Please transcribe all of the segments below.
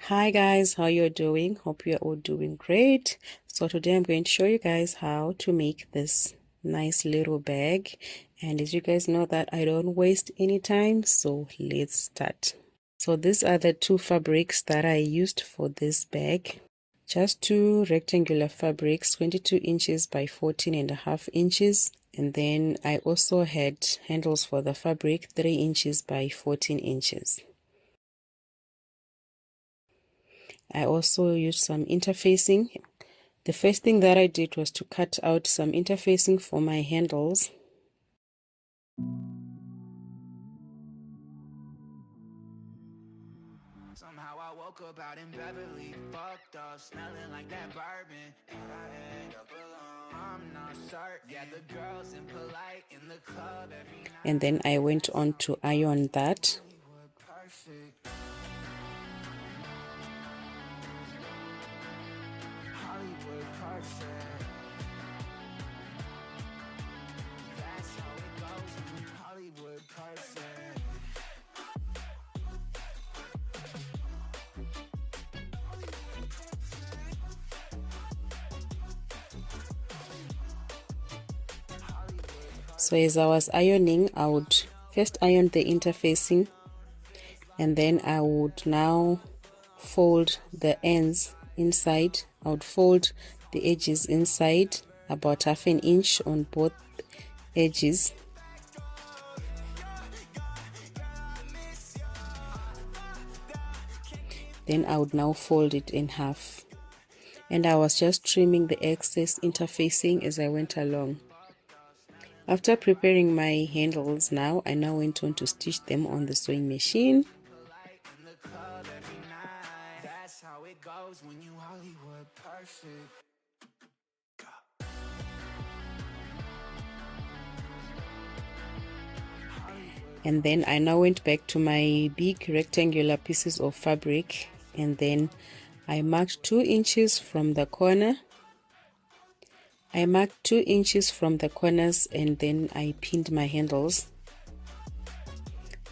Hi guys, how you're doing? Hope you're all doing great. So today I'm going to show you guys how to make this nice little bag. And as you guys know that I don't waste any time, so let's start. So these are the two fabrics that I used for this bag. Just two rectangular fabrics, 22 inches by 14.5 inches. And then I also had handles for the fabric, 3 inches by 14 inches. I also used some interfacing. The first thing that I did was to cut out some interfacing for my handles. Somehow I woke up out in Beverly, fucked up, smelling like that bourbon. And I end up alone. I'm not certain. Yeah, the girls impolite in the club every night. And then I went on to iron that. Perfect. Hollywood perfect. That's how it goes. Hollywood perfect. So as I was ironing, I would first iron the interfacing, and then I would now fold the ends inside. I would fold the edges inside about 1/2 inch on both edges. Then I would now fold it in half, and I was just trimming the excess interfacing as I went along. After preparing my handles, I now went on to stitch them on the sewing machine. That's how it goes when you Hollywood perfect. And then I now went back to my big rectangular pieces of fabric, and then I marked 2 inches from the corner. I marked 2 inches from the corners, and then I pinned my handles.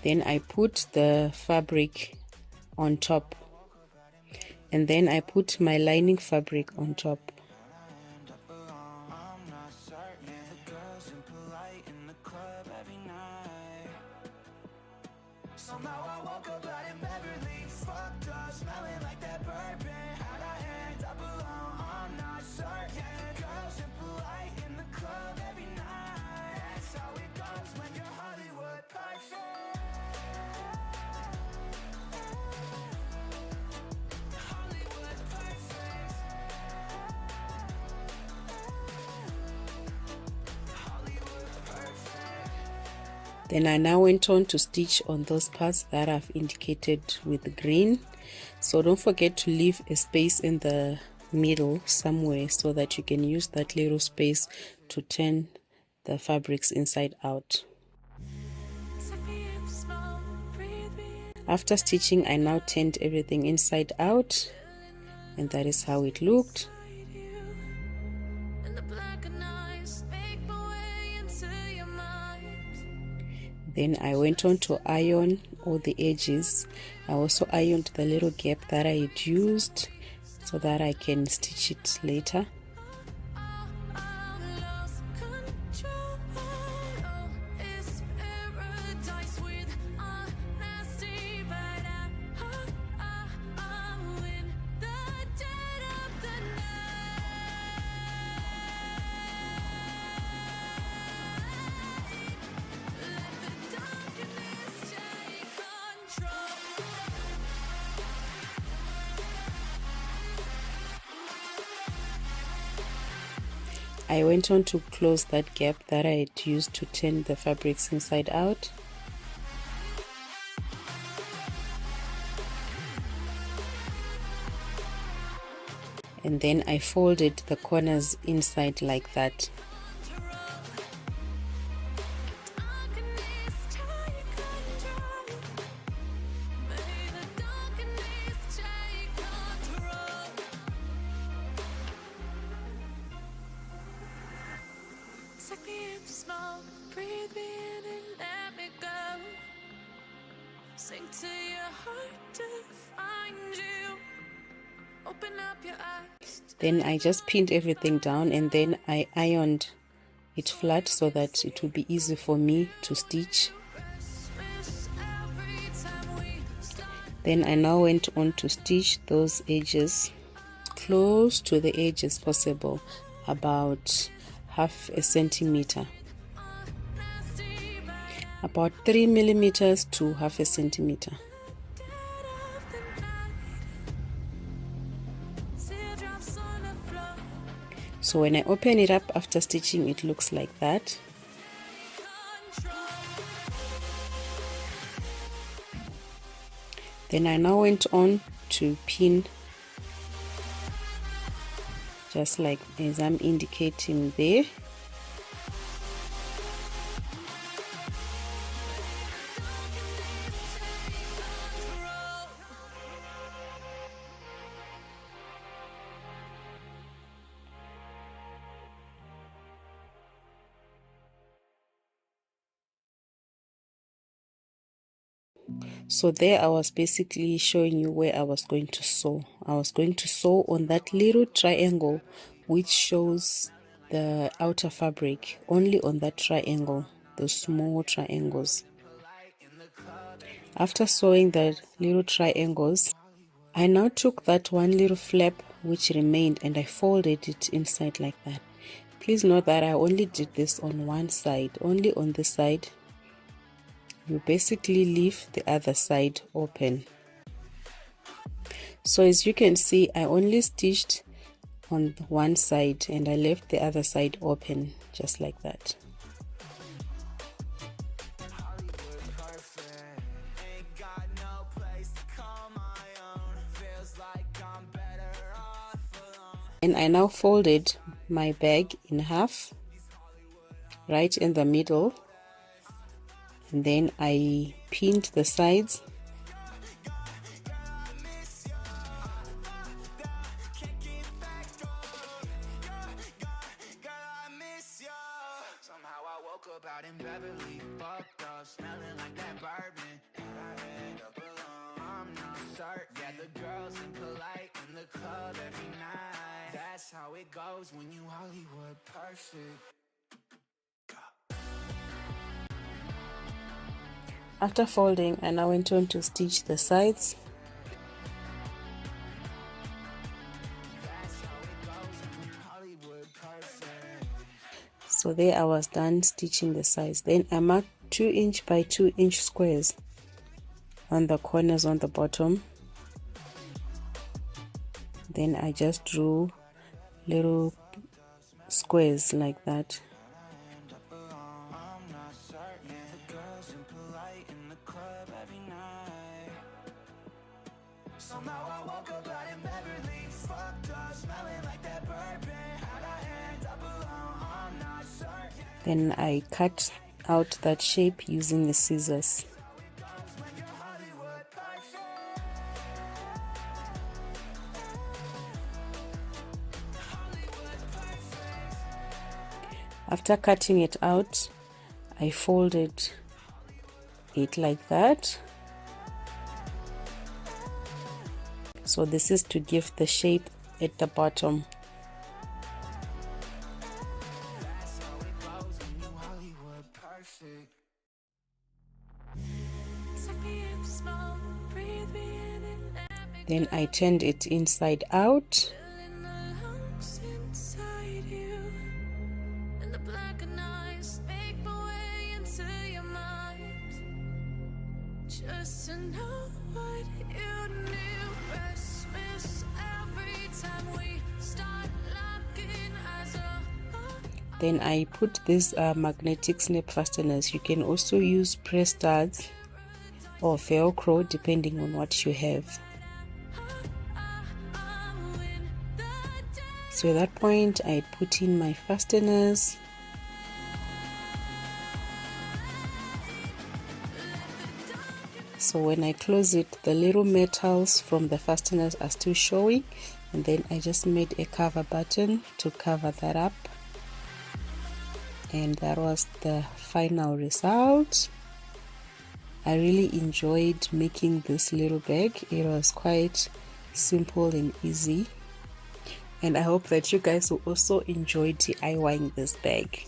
Then I put the fabric on top, and then I put my lining fabric on top. Somehow I woke up out in Beverly, fucked up, smelling like that bourbon. How'd I end up alone? I'm not certain. Girls impolite in the club every night. That's how it goes when you're Hollywood perfect. Hollywood perfect. Hollywood perfect. Then I now went on to stitch on those parts that I've indicated with green. So don't forget to leave a space in the middle somewhere so that you can use that little space to turn the fabrics inside out. After stitching, I now turned everything inside out, and that is how it looked. Then I went on to iron all the edges. I also ironed the little gap that I had used so that I can stitch it later. I went on to close that gap that I had used to turn the fabrics inside out. And then I folded the corners inside like that. Take me in small, breathe me in and let me go. Sink to your heart to find you. Then I just pinned everything down, and then I ironed it flat so that it will be easy for me to stitch. Then I now went on to stitch those edges close to the edge as possible, about half a centimeter, about 3 millimeters to half a centimeter. So when I open it up after stitching, it looks like that. Then I now went on to pin, just like as I'm indicating there. So there I was basically showing you where I was going to sew. I was going to sew on that little triangle which shows the outer fabric, only on that triangle, the small triangles. After sewing the little triangles, I now took that one little flap which remained and I folded it inside like that. Please note that I only did this on one side, only on this side. You basically leave the other side open. So as you can see, I only stitched on one side and I left the other side open, just like that. And I now folded my bag in half, right in the middle, and then I pinned the sides. That's how it goes when you Hollywood perfect. After folding, I now went on to stitch the sides. So there I was done stitching the sides. Then I marked 2 inch by 2 inch squares on the corners on the bottom. Then I just drew little squares like that. Then I cut out that shape using the scissors. After cutting it out, I folded it like that. So this is to give the shape at the bottom. Then I turned it inside out. Then I put these magnetic snap fasteners. You can also use press studs or Velcro depending on what you have. So at that point I put in my fasteners. So when I close it, the little metals from the fasteners are still showing, and then I just made a cover button to cover that up. And that was the final result. I really enjoyed making this little bag. It was quite simple and easy. and I hope that you guys will also enjoy DIYing this bag.